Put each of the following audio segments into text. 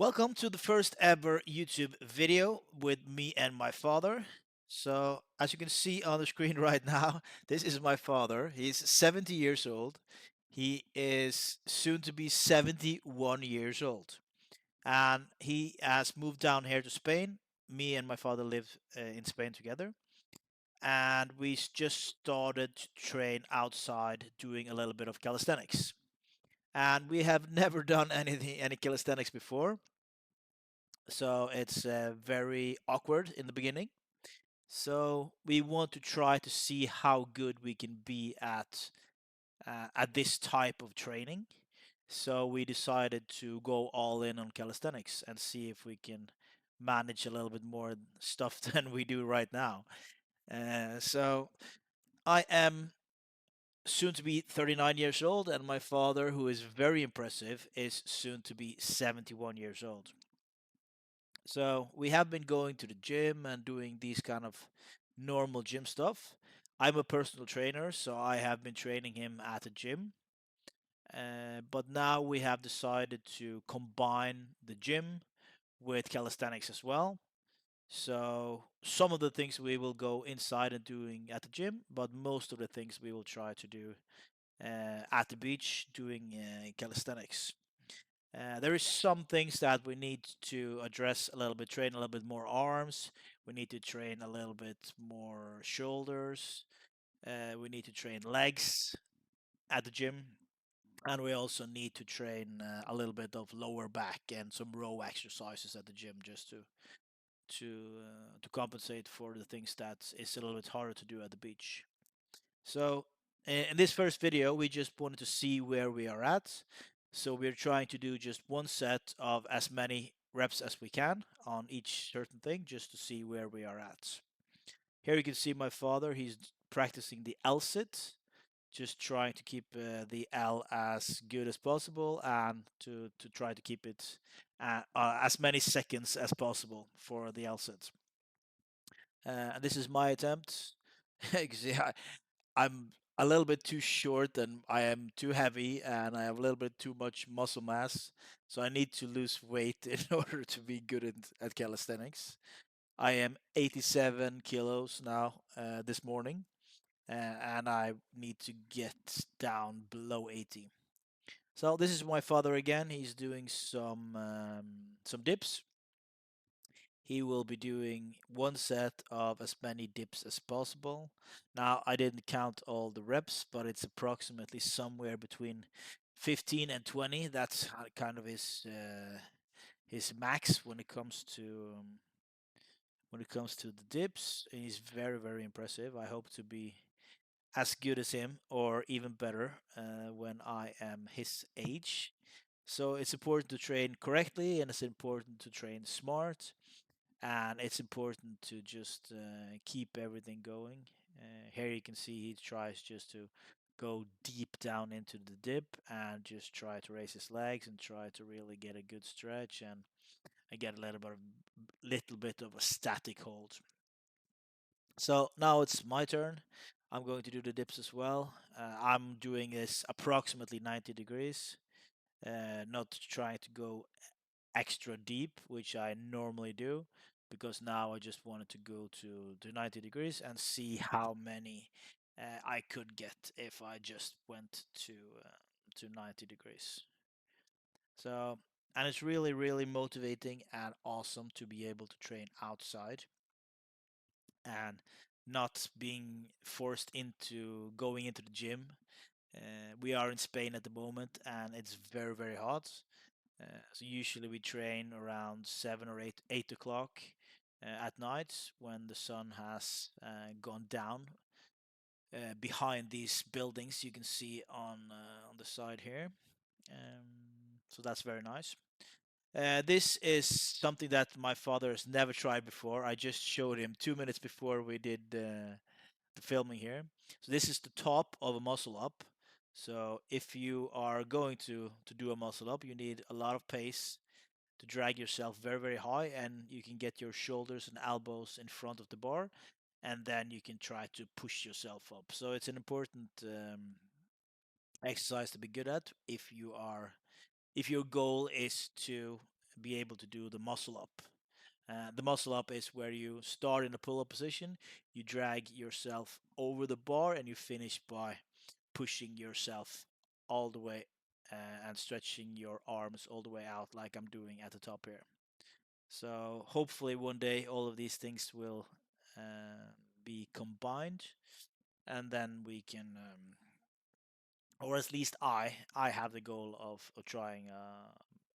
Welcome to the first ever YouTube video with me and my father. So, as you can see on the screen right now, this is my father. He's 70 years old. He is soon to be 71 years old. And he has moved down here to Spain. Me and my father live in Spain together. And we just started to train outside doing a little bit of calisthenics. And we have never done any calisthenics before, so it's very awkward in the beginning. So we want to try to see how good we can be at this type of training. So we decided to go all in on calisthenics and see if we can manage a little bit more stuff than we do right now. So I am soon to be 39 years old, and my father, who is very impressive, is soon to be 71 years old. So we have been going to the gym and doing these kind of normal gym stuff. I'm a personal trainer, so I have been training him at the gym. But now we have decided to combine the gym with calisthenics as well. So some of the things we will go inside and doing at the gym, but most of the things we will try to do at the beach doing calisthenics. There is some things that we need to address a little bit, train a little bit more arms. We need to train a little bit more shoulders. We need to train legs at the gym. And we also need to train a little bit of lower back and some row exercises at the gym just to compensate for the things that is a little bit harder to do at the beach. So in this first video, we just wanted to see where we are at. So we're trying to do just one set of as many reps as we can on each certain thing just to see where we are at. Here you can see my father, he's practicing the L sit, just trying to keep the L as good as possible and to try to keep it as many seconds as possible for the L sit. And this is my attempt. Yeah, I'm a little bit too short and I am too heavy and I have a little bit too much muscle mass. So I need to lose weight in order to be good at calisthenics. I am 87 kilos now this morning, and I need to get down below 80. So this is my father again. He's doing some dips. He will be doing one set of as many dips as possible. Now, I didn't count all the reps, but it's approximately somewhere between 15 and 20. That's kind of his max when it comes to the dips. He's very very impressive. I hope to be as good as him or even better when I am his age. So it's important to train correctly and it's important to train smart and it's important to just keep everything going. Here you can see he tries just to go deep down into the dip and just try to raise his legs and try to really get a good stretch and I get a little bit of a static hold. So now it's my turn. I'm going to do the dips as well. I'm doing this approximately 90 degrees, not trying to go extra deep, which I normally do, because now I just wanted to go to 90 degrees and see how many I could get if I just went to 90 degrees. So, and it's really, really motivating and awesome to be able to train outside and not being forced into going into the gym. We are in Spain at the moment and it's very, very hot. So usually we train around 7 or 8 o'clock at night when the sun has gone down behind these buildings you can see on the side here. So that's very nice. This is something that my father has never tried before. I just showed him 2 minutes before we did the filming here. So this is the top of a muscle up. So if you are going to do a muscle up, you need a lot of pace to drag yourself very very high, and you can get your shoulders and elbows in front of the bar, and then you can try to push yourself up. So it's an important exercise to be good at if your goal is to be able to do the muscle up. The muscle up is where you start in a pull up position, you drag yourself over the bar, and you finish by pushing yourself all the way and stretching your arms all the way out, like I'm doing at the top here. So hopefully one day all of these things will be combined, and then we can, or at least I have the goal of trying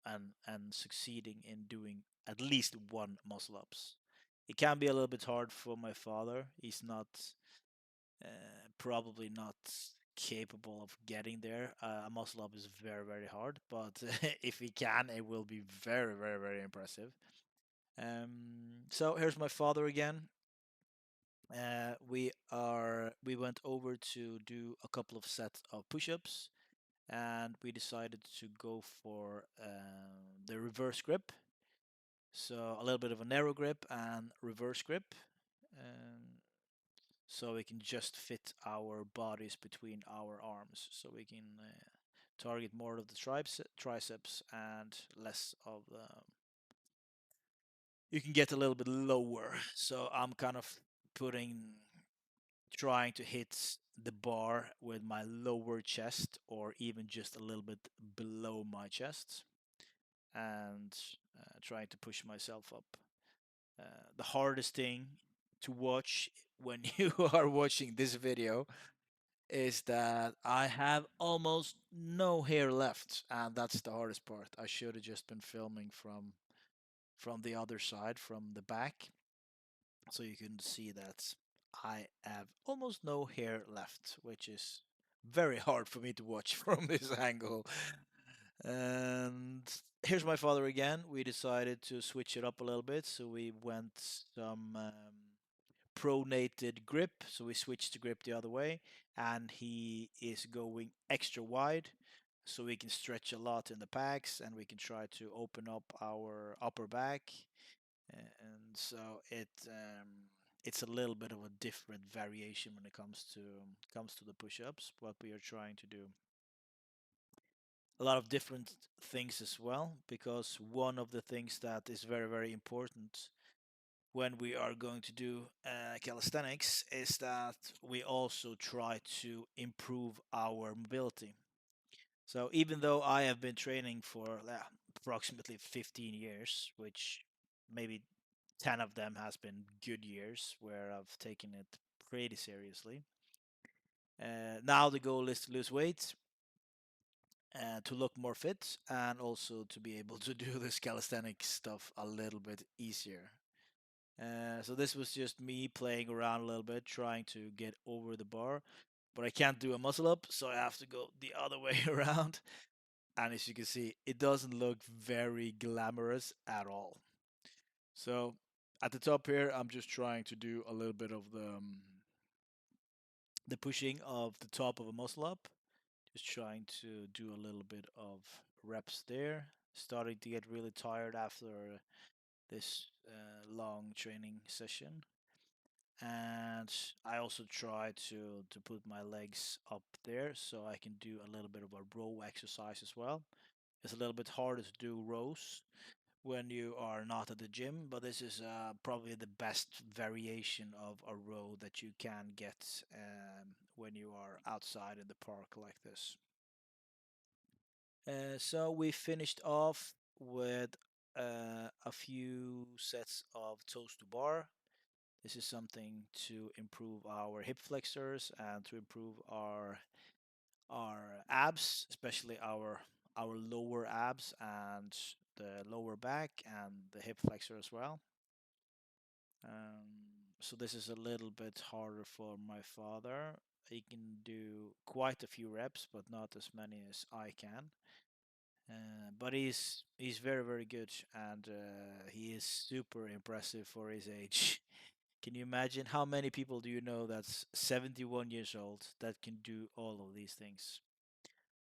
and succeeding in doing at least one muscle ups. It can be a little bit hard for my father. He's not probably not capable of getting there. A muscle up is very very hard, but if he can, it will be very very very impressive. So here's my father again. We went over to do a couple of sets of push-ups, and we decided to go for the reverse grip. So a little bit of a narrow grip and reverse grip, um, so we can just fit our bodies between our arms, so we can target more of the triceps and less of the. You can get a little bit lower. So I'm kind of putting trying to hit the bar with my lower chest, or even just a little bit below my chest, and trying to push myself up. The hardest thing to watch when you are watching this video is that I have almost no hair left, and that's the hardest part. I should have just been filming from the other side, from the back, so you can see that I have almost no hair left, which is very hard for me to watch from this angle. And here's my father again. We decided to switch it up a little bit, so we went some pronated grip. So we switched the grip the other way, and he is going extra wide, so we can stretch a lot in the packs, and we can try to open up our upper back. And so it's a little bit of a different variation when it comes to the push-ups, what we are trying to do. A lot of different things as well, because one of the things that is very very important when we are going to do calisthenics is that we also try to improve our mobility. So even though I have been training for approximately 15 years, which maybe 10 of them has been good years where I've taken it pretty seriously. Now the goal is to lose weight, to look more fit, and also to be able to do this calisthenics stuff a little bit easier. So this was just me playing around a little bit, trying to get over the bar, but I can't do a muscle up, so I have to go the other way around. And as you can see, it doesn't look very glamorous at all. So at the top here, I'm just trying to do a little bit of the pushing of the top of a muscle up. Just trying to do a little bit of reps there. Starting to get really tired after this long training session. And I also try to put my legs up there so I can do a little bit of a row exercise as well. It's a little bit harder to do rows when you are not at the gym, but this is probably the best variation of a row that you can get when you are outside in the park like this. So we finished off with a few sets of toes to bar. This is something to improve our hip flexors and to improve our abs, especially our lower abs and the lower back and the hip flexor as well. So this is a little bit harder for my father. He can do quite a few reps, but not as many as I can. But he's very very good, and he is super impressive for his age. Can you imagine how many people do you know that's 71 years old that can do all of these things?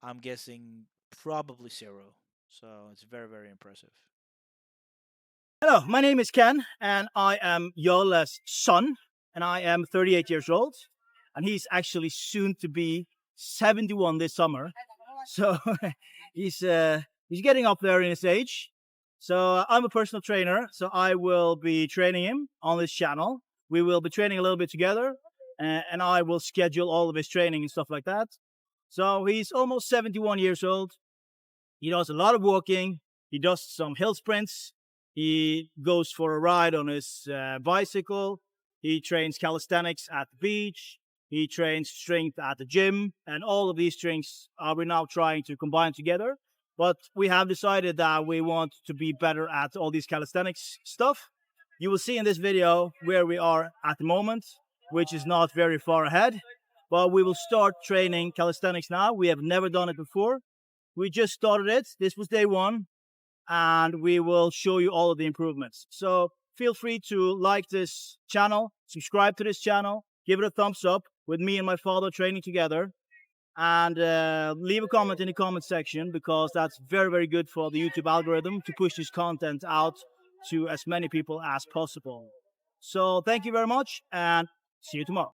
I'm guessing probably zero. So it's very very impressive. Hello, my name is Ken, and I am Jarle's son, and I am 38 years old, and he's actually soon to be 71 this summer. So he's getting up there in his age. So I'm a personal trainer, so I will be training him on this channel. We will be training a little bit together, and I will schedule all of his training and stuff like that. So he's almost 71 years old. He does a lot of walking. He does some hill sprints. He goes for a ride on his bicycle. He trains calisthenics at the beach. He trains strength at the gym. And all of these strengths are we now trying to combine together. But we have decided that we want to be better at all these calisthenics stuff. You will see in this video where we are at the moment, which is not very far ahead. But we will start training calisthenics now. We have never done it before. We just started it. This was day one, and we will show you all of the improvements. So feel free to like this channel, subscribe to this channel, give it a thumbs up with me and my father training together, and leave a comment in the comment section, because that's very, very good for the YouTube algorithm to push this content out to as many people as possible. So thank you very much, and see you tomorrow.